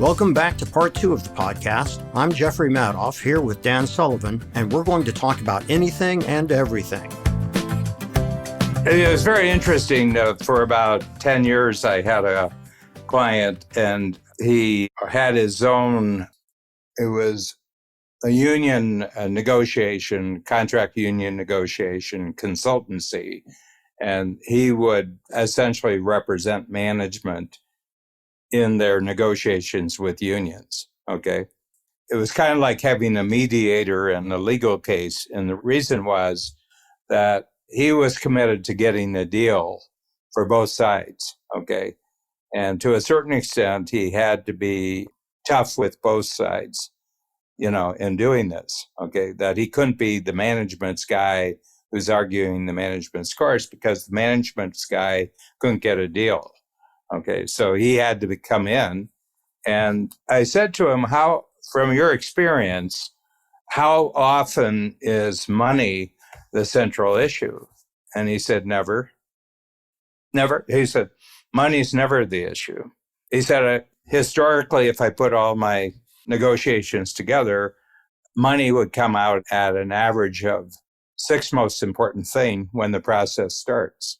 Welcome back to part 2 of the podcast. I'm Jeffrey Madoff here with Dan Sullivan, and we're going to talk about anything and everything. It was very interesting. For about 10 years, I had a client, and he had his own, it was a union negotiation, contract union negotiation consultancy. And he would essentially represent management in their negotiations with unions, okay? It was kind of like having a mediator in a legal case. And the reason was that he was committed to getting a deal for both sides, okay? And to a certain extent, he had to be tough with both sides, in doing this, okay? That he couldn't be the management's guy who's arguing the management's course because the management's guy couldn't get a deal. Okay, so he had to come in. And I said to him, from your experience, how often is money the central issue? And he said, never. Never. He said, money's never the issue. He said, historically, if I put all my negotiations together, money would come out at an average of sixth most important thing when the process starts.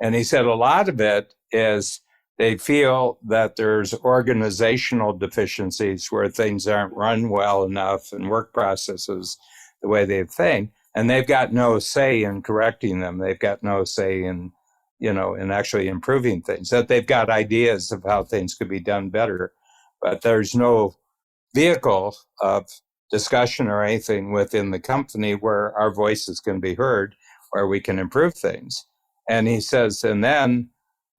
And he said a lot of it is they feel that there's organizational deficiencies where things aren't run well enough and work processes the way they think, and they've got no say in correcting them. They've got no say in, in actually improving things. That they've got ideas of how things could be done better, but there's no vehicle of discussion or anything within the company where our voices can be heard, where we can improve things. And he says, and then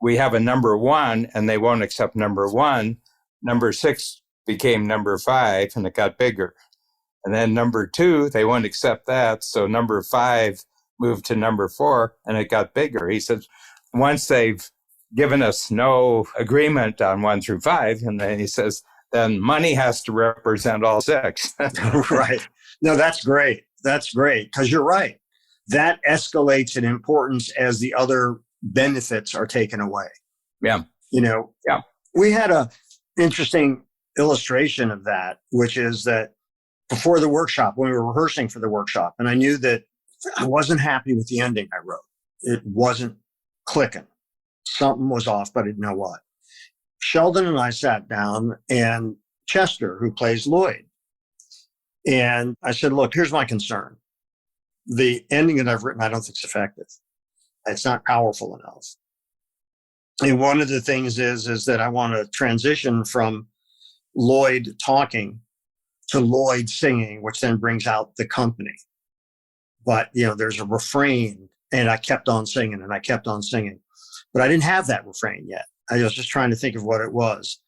we have a number 1 and they won't accept number 1. Number 6 became number 5 and it got bigger. And then number 2, they won't accept that. So number 5 moved to number 4 and it got bigger. He says, once they've given us no agreement on 1 through 5, and then he says, then money has to represent all 6. Right. No, that's great. That's great. Because you're right. That escalates in importance as the other benefits are taken away. Yeah. Yeah. We had a interesting illustration of that, which is that before the workshop, when we were rehearsing for the workshop, and I knew that I wasn't happy with the ending I wrote. It wasn't clicking. Something was off, but I didn't know what. Sheldon and I sat down, and Chester, who plays Lloyd, and I said, look, here's my concern. The ending that I've written, I don't think is effective. It's not powerful enough. And one of the things is that I want to transition from Lloyd talking to Lloyd singing, which then brings out the company. But, there's a refrain, and I kept on singing and I kept on singing. But I didn't have that refrain yet. I was just trying to think of what it was.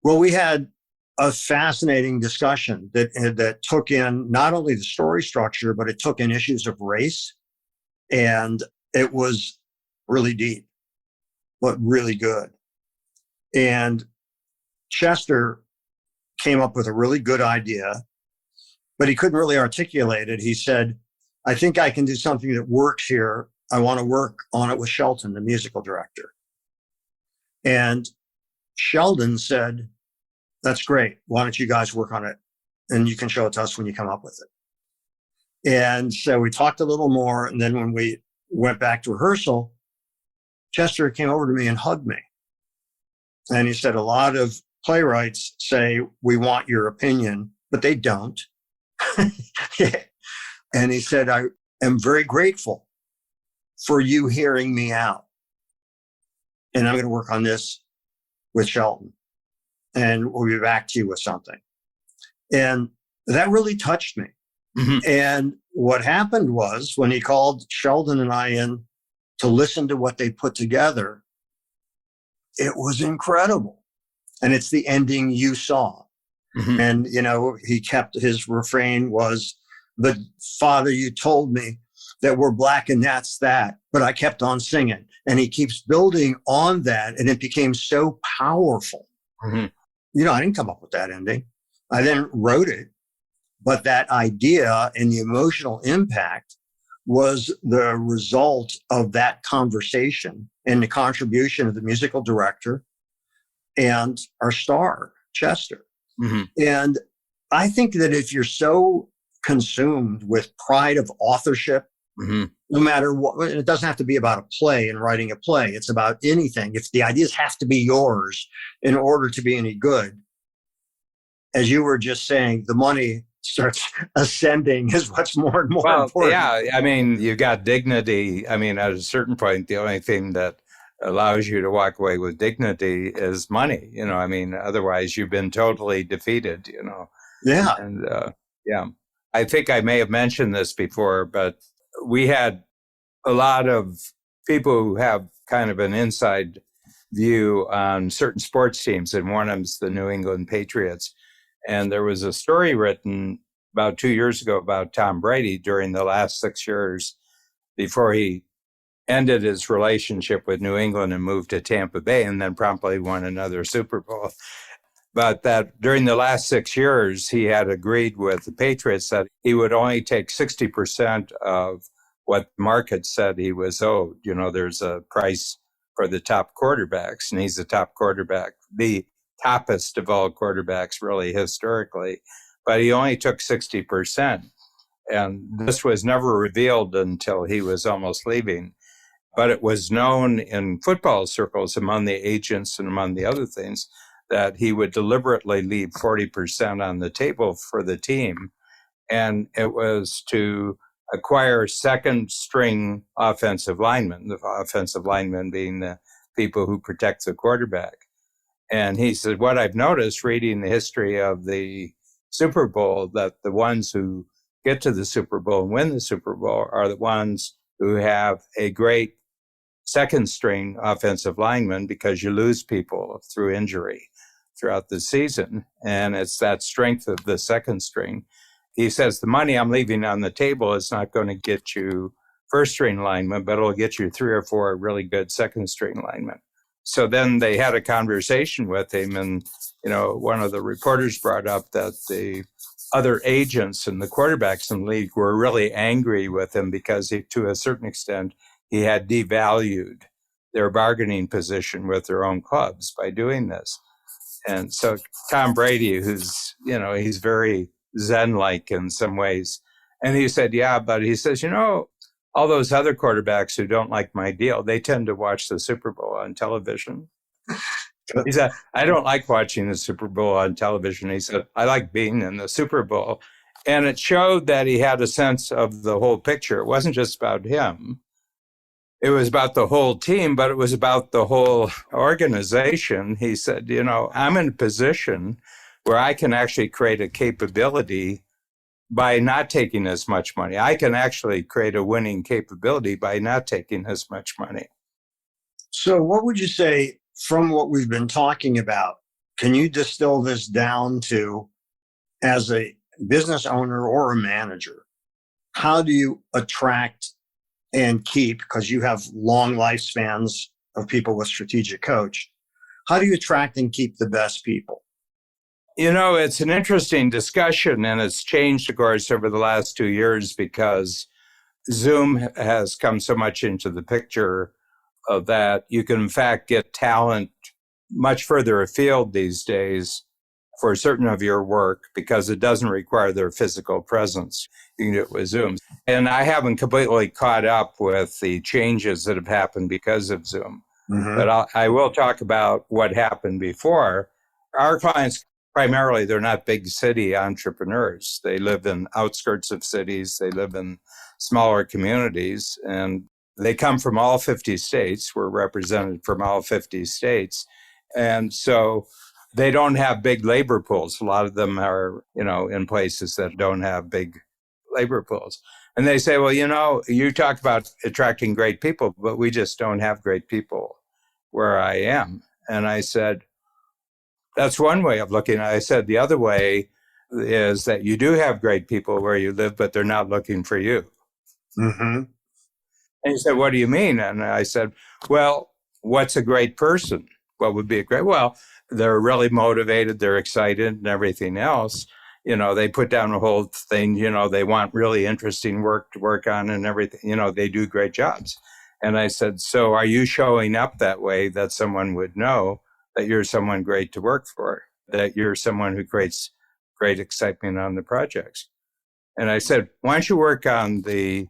Well, we had a fascinating discussion that took in not only the story structure, but it took in issues of race. And it was really deep, but really good. And Chester came up with a really good idea, but he couldn't really articulate it. He said, I think I can do something that works here. I want to work on it with Shelton, the musical director. And Sheldon said, that's great. Why don't you guys work on it? And you can show it to us when you come up with it. And so we talked a little more. And then when we went back to rehearsal, Chester came over to me and hugged me. And he said, a lot of playwrights say, we want your opinion, but they don't. And he said, I am very grateful for you hearing me out. And I'm going to work on this with Shelton. And we'll be back to you with something. And that really touched me. Mm-hmm. And what happened was when he called Sheldon and I in to listen to what they put together, it was incredible. And it's the ending you saw. Mm-hmm. And, he kept his refrain was, the Father, you told me that we're black and that's that. But I kept on singing. And he keeps building on that. And it became so powerful. Mm-hmm. I didn't come up with that ending. I then wrote it. But that idea and the emotional impact was the result of that conversation and the contribution of the musical director and our star, Chester. Mhm. And I think that if you're so consumed with pride of authorship, Mhm. no matter what, it doesn't have to be about a play and writing a play. It's about anything. If the ideas have to be yours in order to be any good, as you were just saying, the money starts ascending is what's more and more Well, important. yeah, I mean, you got dignity. I mean, at a certain point, the only thing that allows you to walk away with dignity is money. I mean, otherwise you've been totally defeated. Yeah. And yeah, I think I may have mentioned this before, but we had a lot of people who have kind of an inside view on certain sports teams, and one of them's the New England Patriots. And there was a story written about 2 years ago about Tom Brady during the last 6 years before he ended his relationship with New England and moved to Tampa Bay and then promptly won another Super Bowl. But that during the last 6 years, he had agreed with the Patriots that he would only take 60% of what the market said he was owed. There's a price for the top quarterbacks, and he's the top quarterback, the toppest of all quarterbacks, really, historically. But he only took 60%. And this was never revealed until he was almost leaving. But it was known in football circles among the agents and among the other things that he would deliberately leave 40% on the table for the team. And it was to acquire second string offensive linemen, the offensive linemen being the people who protect the quarterback. And he said, what I've noticed reading the history of the Super Bowl, that the ones who get to the Super Bowl and win the Super Bowl are the ones who have a great second string offensive lineman, because you lose people through injury throughout the season. And it's that strength of the second string. He says, the money I'm leaving on the table is not going to get you first string linemen, but it'll get you 3 or 4 really good second string linemen. So then they had a conversation with him, and one of the reporters brought up that the other agents and the quarterbacks in the league were really angry with him because to a certain extent, he had devalued their bargaining position with their own clubs by doing this. And so Tom Brady, who's, he's very Zen-like in some ways. And he said, yeah, but he says, all those other quarterbacks who don't like my deal, they tend to watch the Super Bowl on television. He said, I don't like watching the Super Bowl on television. He said, I like being in the Super Bowl. And it showed that he had a sense of the whole picture. It wasn't just about him. It was about the whole team, but it was about the whole organization. He said, I'm in a position where I can actually create a capability by not taking as much money. I can actually create a winning capability by not taking as much money. So what would you say from what we've been talking about? Can you distill this down to, as a business owner or a manager, how do you attract and keep, because you have long lifespans of people with Strategic Coach, how do you attract and keep the best people? It's an interesting discussion, and it's changed, of course, over the last 2 years because Zoom has come so much into the picture that you can, in fact, get talent much further afield these days for certain of your work because it doesn't require their physical presence. You can do it with Zoom. And I haven't completely caught up with the changes that have happened because of Zoom. Mm-hmm. But I will talk about what happened before. Our clients, primarily, they're not big city entrepreneurs. They live in outskirts of cities. They live in smaller communities. And they come from all 50 states. We're represented from all 50 states. And so they don't have big labor pools. A lot of them are, in places that don't have big labor pools. And they say, well, you talk about attracting great people, but we just don't have great people where I am. And I said, that's one way of looking at it. I said, the other way is that you do have great people where you live, but they're not looking for you. Mm-hmm. And he said, what do you mean? And I said, well, what's a great person? What would be a great? Well, they're really motivated. They're excited and everything else. They put down the whole thing. They want really interesting work to work on and everything. They do great jobs. And I said, so are you showing up that way that someone would know that you're someone great to work for? that you're someone who creates great excitement on the projects. And I said, why don't you work on the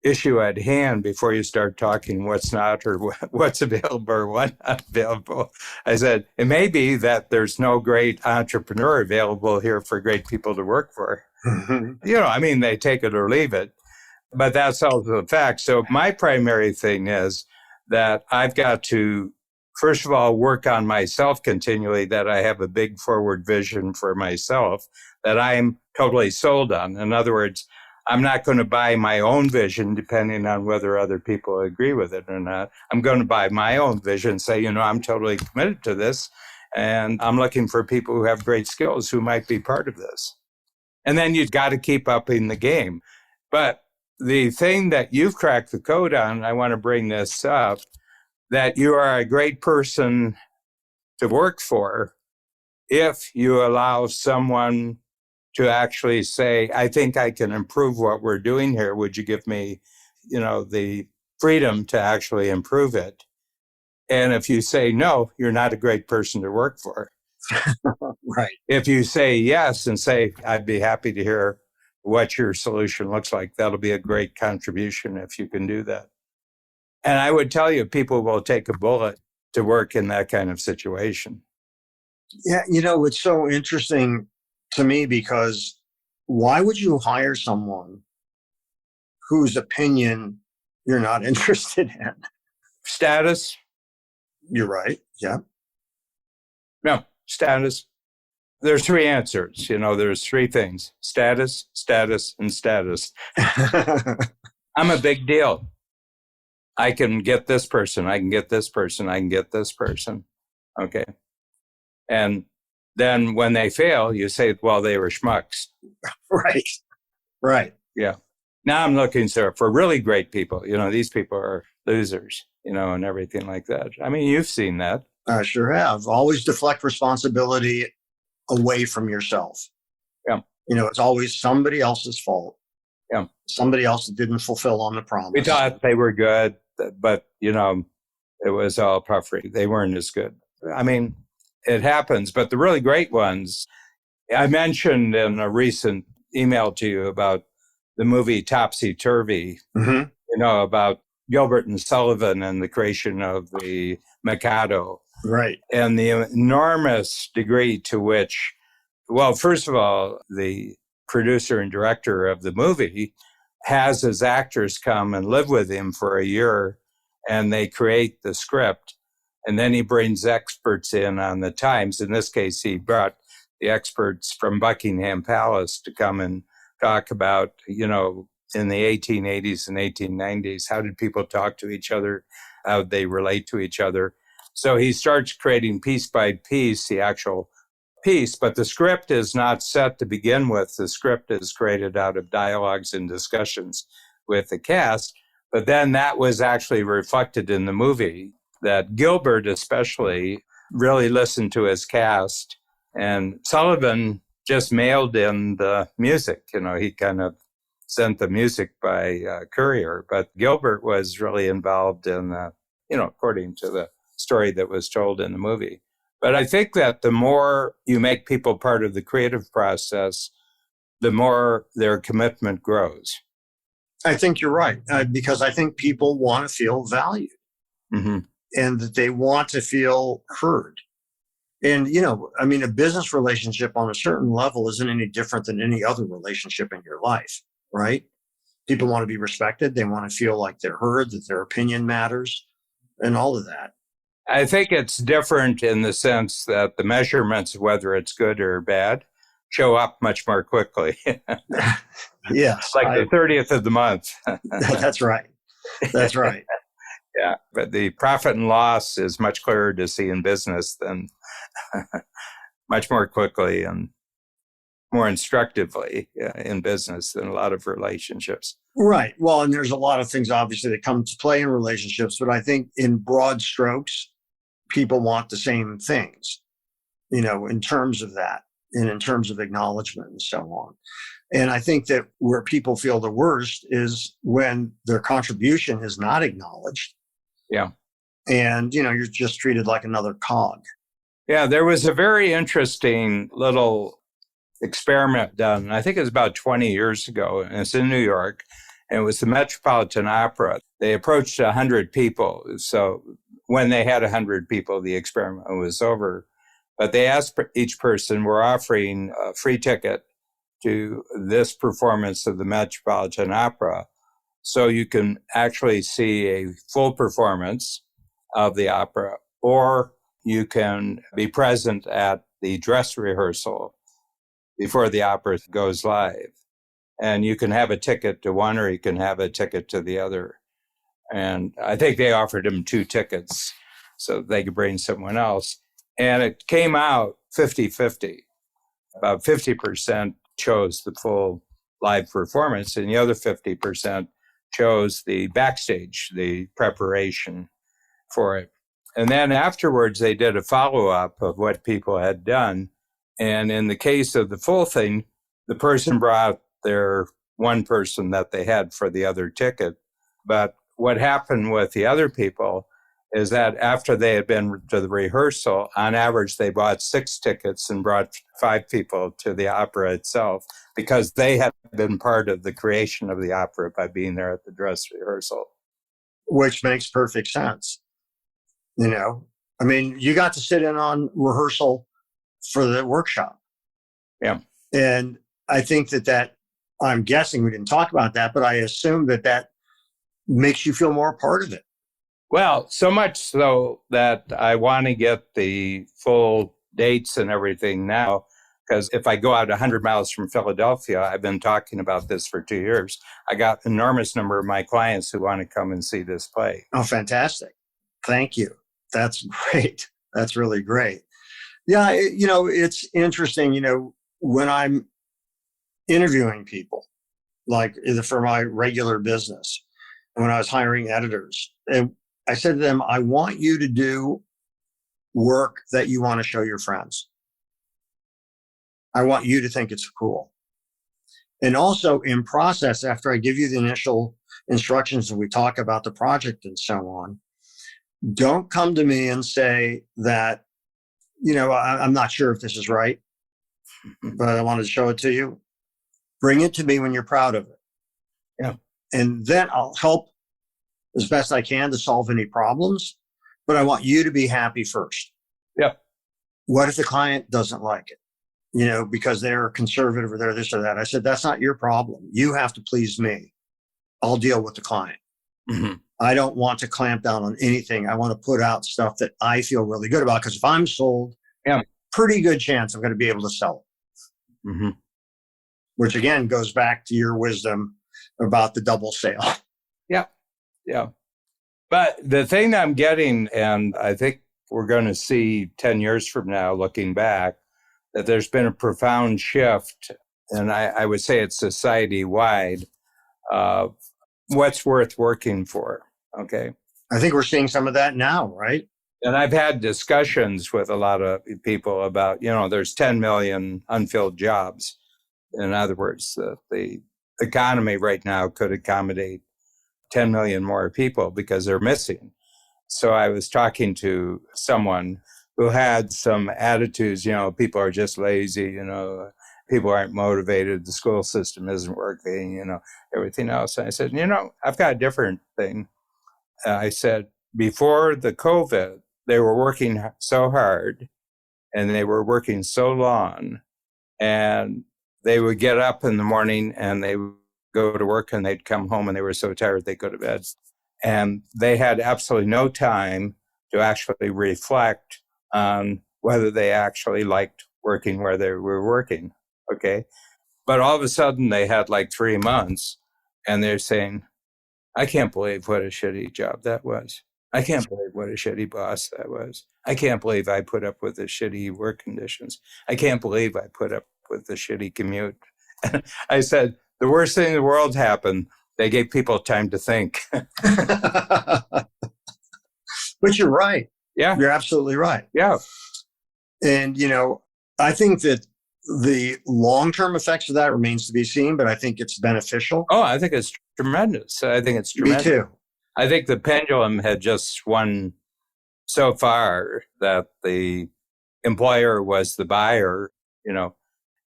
issue at hand before you start talking what's not or what's available or what not available. I said, it may be that there's no great entrepreneur available here for great people to work for. I mean, they take it or leave it, but that's also the fact. So my primary thing is that I've got to, first of all, work on myself continually, that I have a big forward vision for myself that I'm totally sold on. In other words, I'm not going to buy my own vision depending on whether other people agree with it or not. I'm going to buy my own vision, say, I'm totally committed to this, and I'm looking for people who have great skills who might be part of this. And then you've got to keep upping the game. But the thing that you've cracked the code on, I want to bring this up, that you are a great person to work for if you allow someone to actually say, I think I can improve what we're doing here. Would you give me, the freedom to actually improve it? And if you say no, you're not a great person to work for. Right. If you say yes and say, I'd be happy to hear what your solution looks like, that'll be a great contribution if you can do that. And I would tell you, people will take a bullet to work in that kind of situation. Yeah, it's so interesting to me, because why would you hire someone whose opinion you're not interested in? Status? You're right. Yeah. No, status. There's three answers. There's three things: status, status, and status. I'm a big deal. I can get this person. I can get this person. I can get this person. Okay. And then when they fail, you say, well, they were schmucks. Right. Right. Yeah. Now I'm looking for really great people. These people are losers, and everything like that. I mean, you've seen that. I sure have. Always deflect responsibility away from yourself. Yeah. It's always somebody else's fault. Yeah. Somebody else that didn't fulfill on the promise. We thought they were good, but, it was all puffery. They weren't as good. I mean, it happens, but the really great ones, I mentioned in a recent email to you about the movie Topsy Turvy, about Gilbert and Sullivan and the creation of the Mikado. Right. And the enormous degree to which, well, first of all, the producer and director of the movie has his actors come and live with him for a year, and they create the script. And then he brings experts in on the times. In this case, he brought the experts from Buckingham Palace to come and talk about, in the 1880s and 1890s, how did people talk to each other? How did they relate to each other? So he starts creating piece by piece the actual piece, but the script is not set to begin with. The script is created out of dialogues and discussions with the cast. But then that was actually reflected in the movie, that Gilbert especially really listened to his cast, and Sullivan just mailed in the music. He kind of sent the music by courier, but Gilbert was really involved in according to the story that was told in the movie. But I think that the more you make people part of the creative process, the more their commitment grows. I think you're right, because I think people want to feel valued. Mm-hmm. And that they want to feel heard. And, a business relationship on a certain level isn't any different than any other relationship in your life, right? People want to be respected. They want to feel like they're heard, that their opinion matters, and all of that. I think it's different in the sense that the measurements of whether it's good or bad show up much more quickly. Yes. Like the 30th of the month. That's right. That's right. Yeah, but the profit and loss is much clearer to see in business than much more quickly and more instructively in business than a lot of relationships. Right. Well, and there's a lot of things obviously that come to play in relationships, but I think in broad strokes, people want the same things, in terms of that and in terms of acknowledgement and so on. And I think that where people feel the worst is when their contribution is not acknowledged. Yeah. And, you're just treated like another cog. Yeah, there was a very interesting little experiment done. I think it was about 20 years ago, and it's in New York. And it was the Metropolitan Opera. They approached 100 people. So when they had 100 people, the experiment was over. But they asked each person, we're offering a free ticket to this performance of the Metropolitan Opera. So you can actually see a full performance of the opera, or you can be present at the dress rehearsal before the opera goes live. And you can have a ticket to one, or you can have a ticket to the other. And I think they offered him 2 tickets so they could bring someone else. And it came out 50-50. About 50% chose the full live performance, and the other 50% chose the backstage, the preparation for it. And then afterwards, they did a follow-up of what people had done. And in the case of the full thing, the person brought their one person that they had for the other ticket. But what happened with the other people is that after they had been to the rehearsal, on average, they bought 6 tickets and brought 5 people to the opera itself, because they had been part of the creation of the opera by being there at the dress rehearsal. Which makes perfect sense. You know, I mean, you got to sit in on rehearsal for the workshop. Yeah. And I think that I'm guessing we didn't talk about that, but I assume that makes you feel more a part of it. Well, so much so that I want to get the full dates and everything now, because if I go out 100 miles from Philadelphia, I've been talking about this for 2 years. I got an enormous number of my clients who want to come and see this play. Oh, fantastic. Thank you. That's great. That's really great. Yeah, it's interesting, when I'm interviewing people, like either for my regular business, and when I was hiring editors, and I said to them, I want you to do work that you want to show your friends. I want you to think it's cool. And also in process, after I give you the initial instructions and we talk about the project and so on, don't come to me and say that, I'm not sure if this is right, but I wanted to show it to you. Bring it to me when you're proud of it. Yeah. And then I'll help as best I can to solve any problems, but I want you to be happy first. Yeah. What if the client doesn't like it? Because they're conservative or they're this or that. I said, that's not your problem. You have to please me. I'll deal with the client. Mm-hmm. I don't want to clamp down on anything. I want to put out stuff that I feel really good about, because if I'm sold, pretty good chance I'm going to be able to sell it. Mm-hmm. Which again goes back to your wisdom about the double sale. Yeah. Yeah. But the thing that I'm getting, and I think we're going to see 10 years from now, looking back, that there's been a profound shift, and I would say it's society-wide, of what's worth working for. Okay. I think we're seeing some of that now, right? And I've had discussions with a lot of people about, there's 10 million unfilled jobs. In other words, the economy right now could accommodate 10 million more people because they're missing. So I was talking to someone who had some attitudes, people are just lazy, people aren't motivated, the school system isn't working, everything else. And I said, I've got a different thing. I said, before the COVID, they were working so hard and they were working so long, and they would get up in the morning and they would go to work and they'd come home and they were so tired they'd go to bed. And they had absolutely no time to actually reflect on whether they actually liked working where they were working. Okay. But all of a sudden they had like 3 months and they're saying, I can't believe what a shitty job that was. I can't believe what a shitty boss that was. I can't believe I put up with the shitty work conditions. I can't believe I put up with the shitty commute. I said, the worst thing in the world happened. They gave people time to think. But you're right. Yeah. You're absolutely right. Yeah. And, I think that the long-term effects of that remains to be seen, but I think it's beneficial. Oh, I think it's tremendous. Me too. I think the pendulum had just swung so far that the employer was the buyer, you know.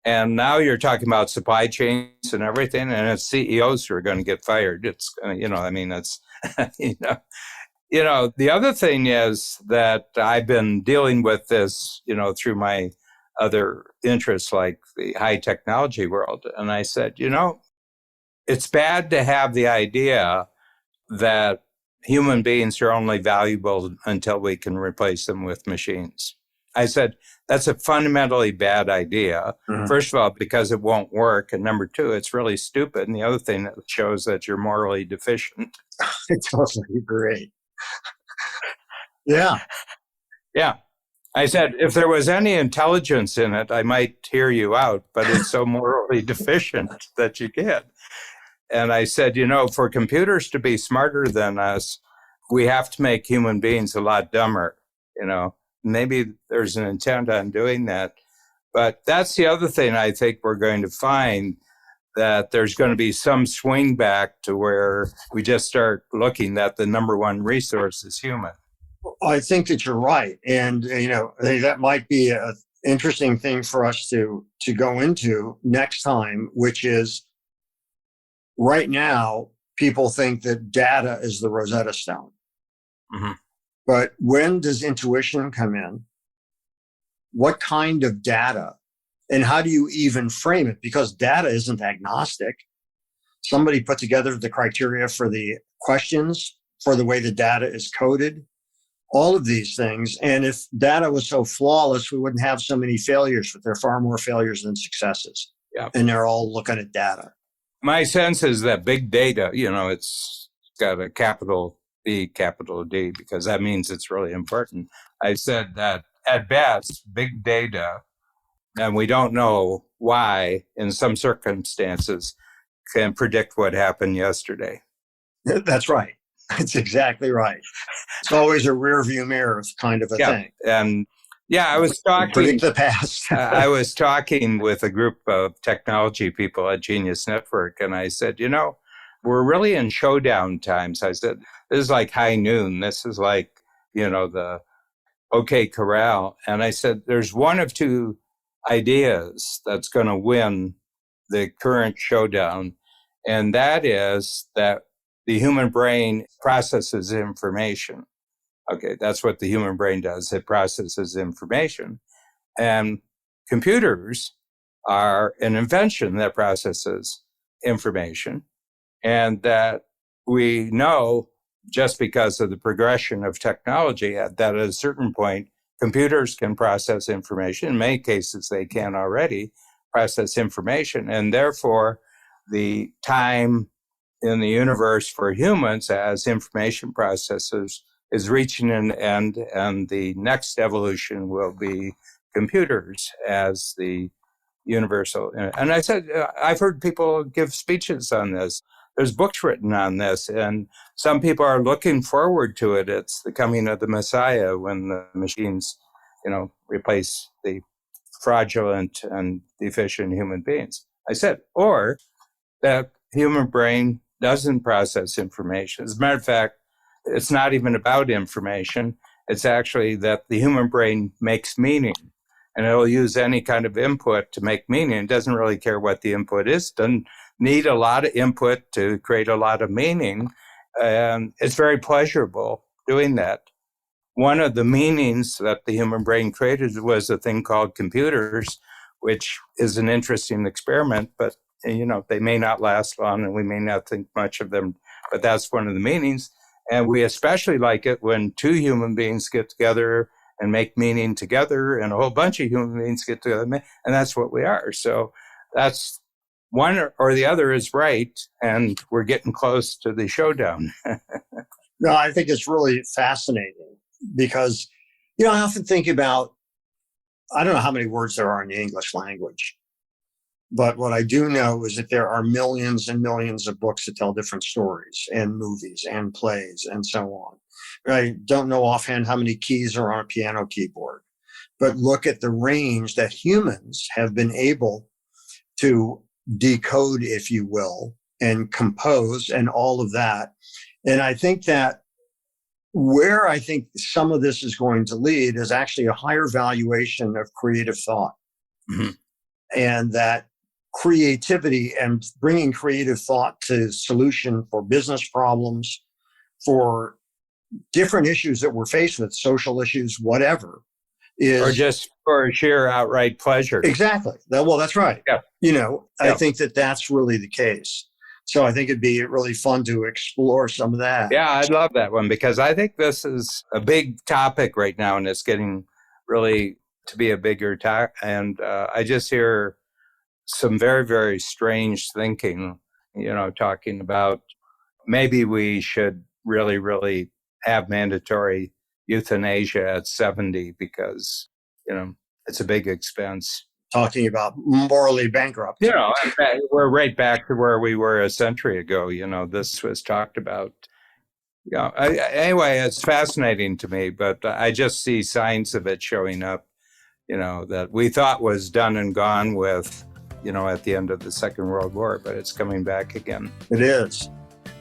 And now you're talking about supply chains and everything, and it's CEOs who are going to get fired. It's, I mean, it's, you know, the other thing is that I've been dealing with this, through my other interests like the high technology world. And I said, it's bad to have the idea that human beings are only valuable until we can replace them with machines. I said, that's a fundamentally bad idea. Mhm. First of all, because it won't work. And number two, it's really stupid. And the other thing that shows that you're morally deficient. I totally agree. Yeah. Yeah. I said, if there was any intelligence in it, I might hear you out, but it's so morally deficient that you can't. And I said, for computers to be smarter than us, we have to make human beings a lot dumber. Maybe there's an intent on doing that. But that's the other thing I think we're going to find, that there's going to be some swing back to where we just start looking that the number one resource is human. I think that you're right. And, that might be an interesting thing for us to go into next time, which is right now, people think that data is the Rosetta Stone. Mm-hmm. But when does intuition come in? What kind of data? And how do you even frame it? Because data isn't agnostic. Somebody put together the criteria for the questions, for the way the data is coded, all of these things. And if data was so flawless, we wouldn't have so many failures, but there are far more failures than successes. Yeah. And they're all looking at data. My sense is that big data, it's got a capital B, capital D, because that means it's really important. I said that at best, big data, and we don't know why, in some circumstances, can predict what happened yesterday. That's right. That's exactly right. It's always a rear view mirror kind of a thing. And I was talking. Predict the past. I was talking with a group of technology people at Genius Network, and I said, we're really in showdown times. I said, this is like high noon. This is like, the OK Corral. And I said, there's one of two ideas that's going to win the current showdown. And that is that the human brain processes information. Okay, that's what the human brain does. It processes information. And computers are an invention that processes information. And that we know, just because of the progression of technology, that at a certain point, computers can process information. In many cases, they can already process information. And therefore, the time in the universe for humans as information processors is reaching an end, and the next evolution will be computers as the universal. And I said, I've heard people give speeches on this. There's books written on this, and some people are looking forward to it. It's the coming of the Messiah, when the machines, replace the fraudulent and deficient human beings. I said, or that human brain doesn't process information. As a matter of fact, it's not even about information. It's actually that the human brain makes meaning, and it'll use any kind of input to make meaning. It doesn't really care what the input is. Doesn't need a lot of input to create a lot of meaning. And it's very pleasurable doing that. One of the meanings that the human brain created was a thing called computers, which is an interesting experiment, but they may not last long and we may not think much of them, but that's one of the meanings. And we especially like it when two human beings get together and make meaning together, and a whole bunch of human beings get together, and that's what we are. So that's one or the other is right, and we're getting close to the showdown. No, I think it's really fascinating because, I often think about, I don't know how many words there are in the English language, but what I do know is that there are millions and millions of books that tell different stories, and movies and plays and so on. I don't know offhand how many keys are on a piano keyboard, but look at the range that humans have been able to decode, if you will, and compose and all of that. And I think that where I think some of this is going to lead is actually a higher valuation of creative thought. Mhm. And that creativity and bringing creative thought to solution for business problems, for different issues that we're faced with, social issues, whatever, is Or just for sheer outright pleasure. exactly. Well, that's right. Yeah. I Yeah. think that that's really the case. So I think it'd be really fun to explore some of that. Yeah, I'd love that one because I think this is a big topic right now and it's getting really to be a bigger topic. And I just hear some very, very strange thinking, talking about maybe we should really, really have mandatory euthanasia at 70 because, it's a big expense. Talking about morally bankrupt. We're right back to where we were a century ago. This was talked about. Anyway, it's fascinating to me, but I just see signs of it showing up, that we thought was done and gone with, at the end of the Second World War, but it's coming back again. It is.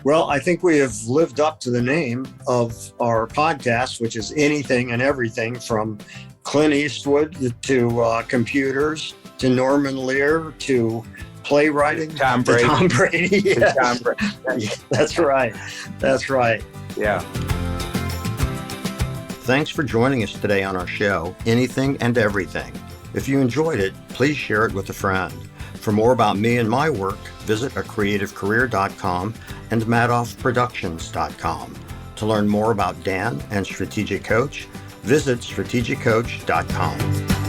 Well, I think we have lived up to the name of our podcast, which is anything and everything from Clint Eastwood to computers, to Norman Lear, to playwriting. Tom Brady. Tom Brady. Yes. Tom Brady. That's right. That's right. Yeah. Thanks for joining us today on our show, Anything and Everything. If you enjoyed it, please share it with a friend. For more about me and my work, visit acreativecareer.com and madoffproductions.com. To learn more about Dan and Strategic Coach, visit strategiccoach.com.